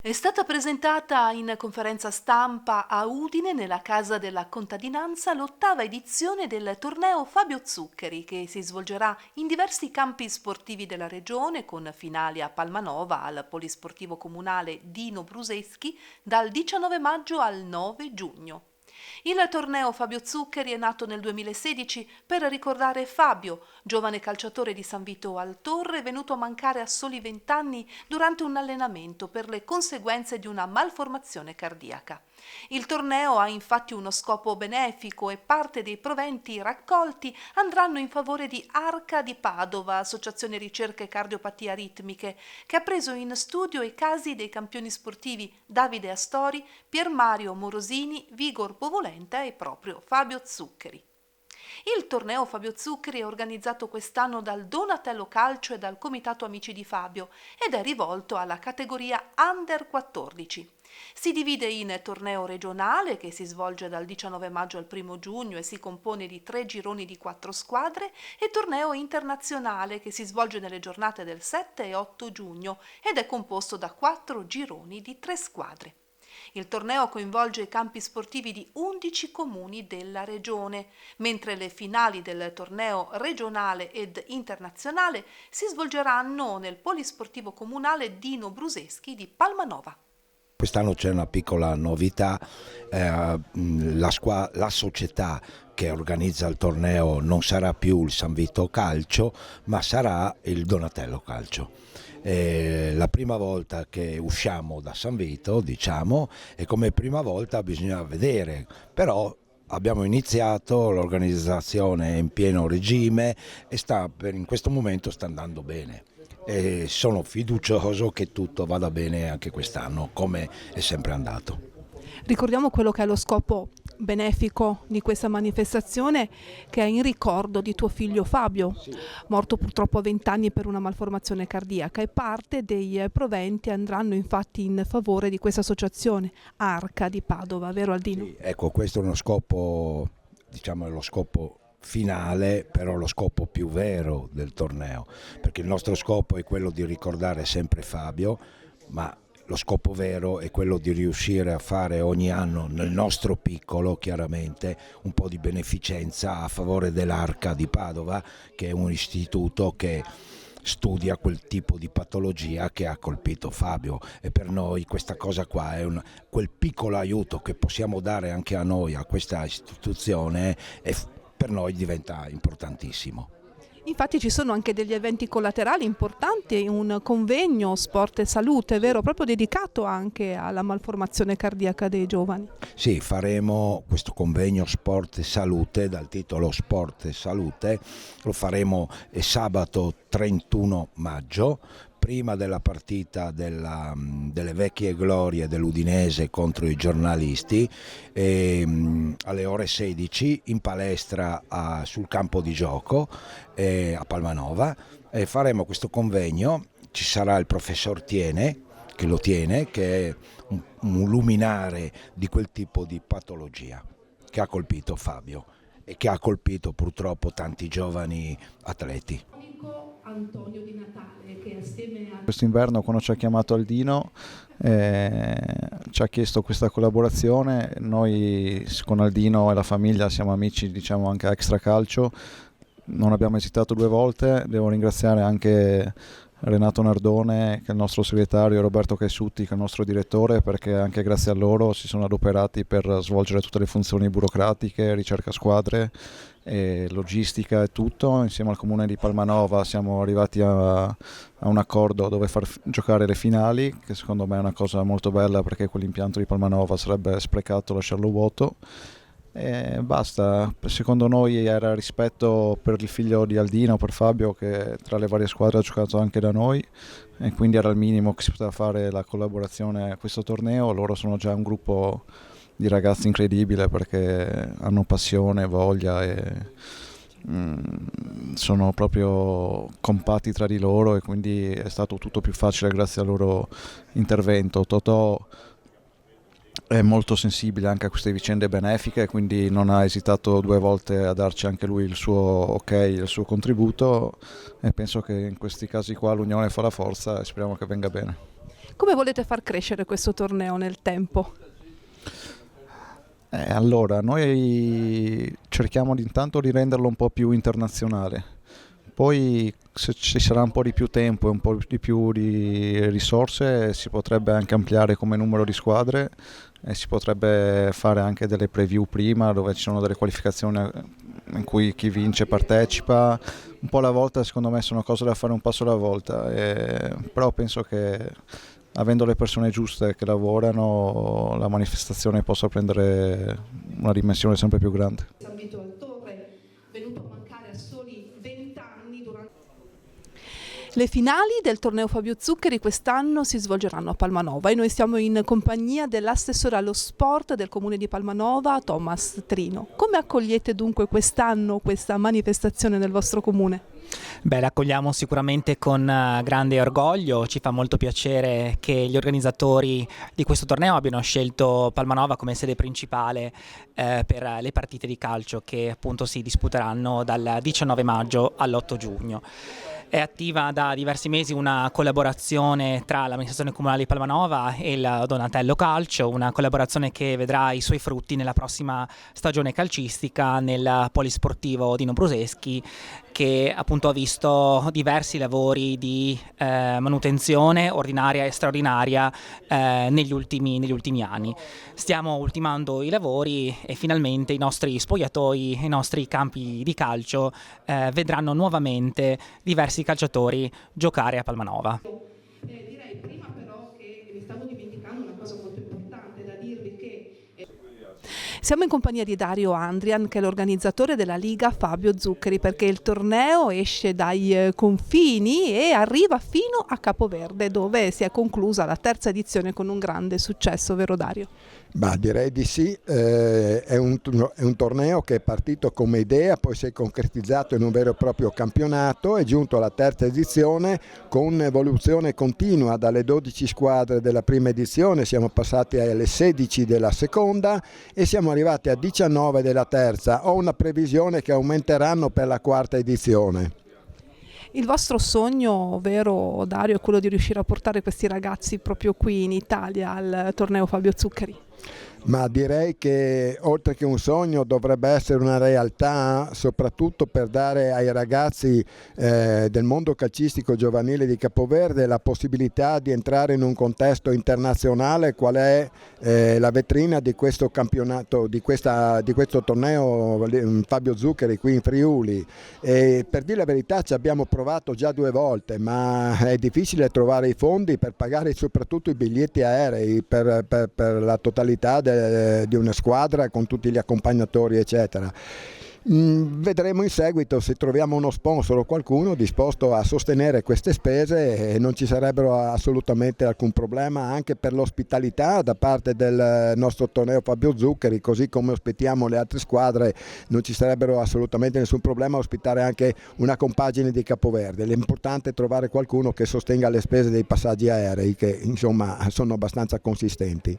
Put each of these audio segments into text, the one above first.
È stata presentata in conferenza stampa a Udine, nella Casa della Contadinanza, l'ottava edizione del torneo Fabio Zuccheri, che si svolgerà in diversi campi sportivi della regione, con finali a Palmanova al Polisportivo Comunale Dino Bruseschi dal 19 maggio al 9 giugno. Il torneo Fabio Zuccheri è nato nel 2016 per ricordare Fabio, giovane calciatore di San Vito al Torre, venuto a mancare a soli 20 anni durante un allenamento per le conseguenze di una malformazione cardiaca. Il torneo ha infatti uno scopo benefico e parte dei proventi raccolti andranno in favore di Arca di Padova, Associazione Ricerche Cardiopatie Aritmiche, che ha preso in studio i casi dei campioni sportivi Davide Astori, Pier Mario Morosini, Vigor Bovolenta e proprio Fabio Zuccheri. Il torneo Fabio Zuccheri è organizzato quest'anno dal Donatello Calcio e dal Comitato Amici di Fabio ed è rivolto alla categoria Under 14. Si divide in torneo regionale, che si svolge dal 19 maggio al 1 giugno e si compone di 3 gironi di 4 squadre, e torneo internazionale, che si svolge nelle giornate del 7 e 8 giugno ed è composto da 4 gironi di 3 squadre. Il torneo coinvolge i campi sportivi di 11 comuni della regione, mentre le finali del torneo regionale ed internazionale si svolgeranno nel Polisportivo Comunale Dino Bruseschi di Palmanova. Quest'anno c'è una piccola novità, la società che organizza il torneo non sarà più il San Vito Calcio, ma sarà il Donatello Calcio. La prima volta che usciamo da San Vito, diciamo, e come prima volta bisogna vedere, però abbiamo iniziato, l'organizzazione è in pieno regime e in questo momento sta andando bene. E sono fiducioso che tutto vada bene anche quest'anno, come è sempre andato. Ricordiamo quello che è lo scopo benefico di questa manifestazione, che è in ricordo di tuo figlio Fabio, morto purtroppo a 20 anni per una malformazione cardiaca, e parte dei proventi andranno infatti in favore di questa associazione Arca di Padova, vero Aldino? Sì, ecco, questo è uno scopo, diciamo è lo scopo finale, però lo scopo più vero del torneo, perché il nostro scopo è quello di ricordare sempre Fabio, ma lo scopo vero è quello di riuscire a fare ogni anno nel nostro piccolo, chiaramente, un po' di beneficenza a favore dell'Arca di Padova, che è un istituto che studia quel tipo di patologia che ha colpito Fabio, e per noi questa cosa qua è quel piccolo aiuto che possiamo dare anche a noi, a questa istituzione, e per noi diventa importantissimo. Infatti ci sono anche degli eventi collaterali importanti, un convegno Sport e Salute, vero? Proprio dedicato anche alla malformazione cardiaca dei giovani. Sì, faremo questo convegno Sport e Salute dal titolo Sport e Salute, lo faremo sabato 31 maggio, prima della partita delle vecchie glorie dell'Udinese contro i giornalisti, alle ore 16 in palestra sul campo di gioco a Palmanova, e faremo questo convegno. Ci sarà il professor Tiene, che è un luminare di quel tipo di patologia che ha colpito Fabio e che ha colpito purtroppo tanti giovani atleti. Antonio Di Natale, che assieme a Quest'inverno, quando ci ha chiamato Aldino, ci ha chiesto questa collaborazione. Noi con Aldino e la famiglia siamo amici, diciamo, anche a Extracalcio, non abbiamo esitato due volte. Devo ringraziare anche Renato Nardone, che è il nostro segretario, e Roberto Caisutti, che è il nostro direttore, perché anche grazie a loro si sono adoperati per svolgere tutte le funzioni burocratiche, ricerca squadre, e logistica e tutto. Insieme al comune di Palmanova siamo arrivati a un accordo dove far giocare le finali, che secondo me è una cosa molto bella, perché quell'impianto di Palmanova sarebbe sprecato lasciarlo vuoto. E basta, secondo noi era rispetto per il figlio di Aldino, per Fabio, che tra le varie squadre ha giocato anche da noi, e quindi era il minimo che si poteva fare la collaborazione a questo torneo. Loro sono già un gruppo di ragazzi incredibile, perché hanno passione, voglia e sono proprio compatti tra di loro, e quindi è stato tutto più facile grazie al loro intervento. Totò è molto sensibile anche a queste vicende benefiche, quindi non ha esitato due volte a darci anche lui il suo ok, il suo contributo, e penso che in questi casi qua l'unione fa la forza, e speriamo che venga bene. Come volete far crescere questo torneo nel tempo? Allora, noi cerchiamo intanto di renderlo un po' più internazionale, poi se ci sarà un po' di più tempo e un po' di più di risorse si potrebbe anche ampliare come numero di squadre e si potrebbe fare anche delle preview prima dove ci sono delle qualificazioni in cui chi vince partecipa, un po' alla volta. Secondo me sono cose da fare un passo alla volta, però penso che avendo le persone giuste che lavorano la manifestazione possa prendere una dimensione sempre più grande. Le finali del torneo Fabio Zuccheri quest'anno si svolgeranno a Palmanova e noi siamo in compagnia dell'assessore allo sport del comune di Palmanova, Thomas Trino. Come accogliete dunque quest'anno questa manifestazione nel vostro comune? Beh, l'accogliamo sicuramente con grande orgoglio, ci fa molto piacere che gli organizzatori di questo torneo abbiano scelto Palmanova come sede principale per le partite di calcio che appunto si disputeranno dal 19 maggio all'8 giugno. È attiva da diversi mesi una collaborazione tra l'amministrazione comunale di Palmanova e il Donatello Calcio, una collaborazione che vedrà i suoi frutti nella prossima stagione calcistica nel polisportivo Dino Bruseschi, che appunto ha visto diversi lavori di manutenzione ordinaria e straordinaria negli ultimi anni. Stiamo ultimando i lavori e finalmente i nostri spogliatoi, i nostri campi di calcio vedranno nuovamente diversi calciatori giocare a Palmanova. Direi prima però che mi stavo dimenticando una cosa molto importante da dirvi che siamo in compagnia di Dario Andrian, che è l'organizzatore della Liga Fabio Zuccheri, perché il torneo esce dai confini e arriva fino a Capoverde, dove si è conclusa la terza edizione con un grande successo, vero Dario? Bah, direi di sì, è un torneo che è partito come idea, poi si è concretizzato in un vero e proprio campionato, è giunto alla terza edizione con evoluzione continua dalle 12 squadre della prima edizione, siamo passati alle 16 della seconda e siamo arrivati a 19 della terza. Ho una previsione che aumenteranno per la quarta edizione. Il vostro sogno, vero Dario, è quello di riuscire a portare questi ragazzi proprio qui in Italia al torneo Fabio Zuccheri? Ma direi che oltre che un sogno dovrebbe essere una realtà, soprattutto per dare ai ragazzi del mondo calcistico giovanile di Capoverde la possibilità di entrare in un contesto internazionale qual è la vetrina di questo campionato, di questo torneo Fabio Zuccheri qui in Friuli. E per dire la verità ci abbiamo provato già 2 volte, ma è difficile trovare i fondi per pagare soprattutto i biglietti aerei per la totalità di una squadra con tutti gli accompagnatori eccetera. Vedremo in seguito se troviamo uno sponsor o qualcuno disposto a sostenere queste spese e non ci sarebbero assolutamente alcun problema anche per l'ospitalità da parte del nostro torneo Fabio Zuccheri, così come ospitiamo le altre squadre non ci sarebbero assolutamente nessun problema a ospitare anche una compagine di Capoverde. L'importante è trovare qualcuno che sostenga le spese dei passaggi aerei che insomma sono abbastanza consistenti.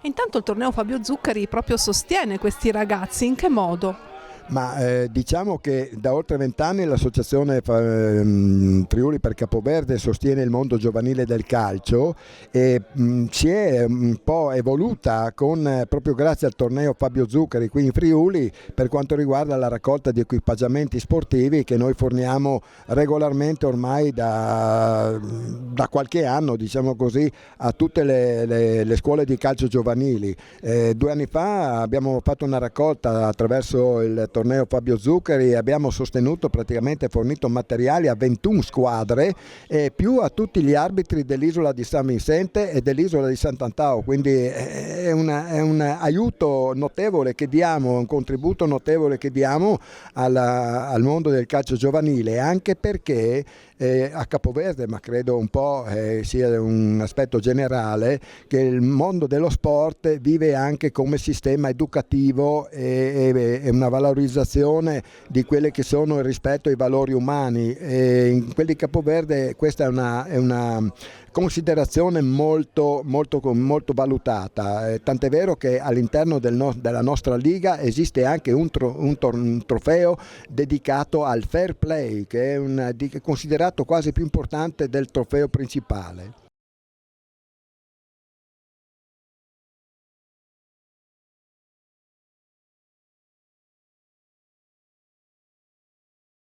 Intanto il torneo Fabio Zuccheri proprio sostiene questi ragazzi, in che modo? Ma diciamo che da oltre 20 anni l'associazione Friuli per Capoverde sostiene il mondo giovanile del calcio e si è un po' evoluta proprio grazie al torneo Fabio Zuccheri qui in Friuli per quanto riguarda la raccolta di equipaggiamenti sportivi che noi forniamo regolarmente ormai da qualche anno, diciamo così, a tutte le scuole di calcio giovanili. 2 anni fa abbiamo fatto una raccolta attraverso il torneo Fabio Zuccheri e abbiamo sostenuto, praticamente fornito materiali a 21 squadre e più a tutti gli arbitri dell'isola di San Vicente e dell'isola di Sant'Antao, quindi è un aiuto notevole che diamo, un contributo notevole che diamo al mondo del calcio giovanile, anche perché a Capoverde, ma credo un po' sia un aspetto generale, che il mondo dello sport vive anche come sistema educativo e una valorizzazione di quelle che sono il rispetto ai valori umani e in quelli di Capoverde questa è una considerazione molto valutata, tant'è vero che all'interno della nostra Liga esiste anche un trofeo dedicato al fair play che è considerato quasi più importante del trofeo principale.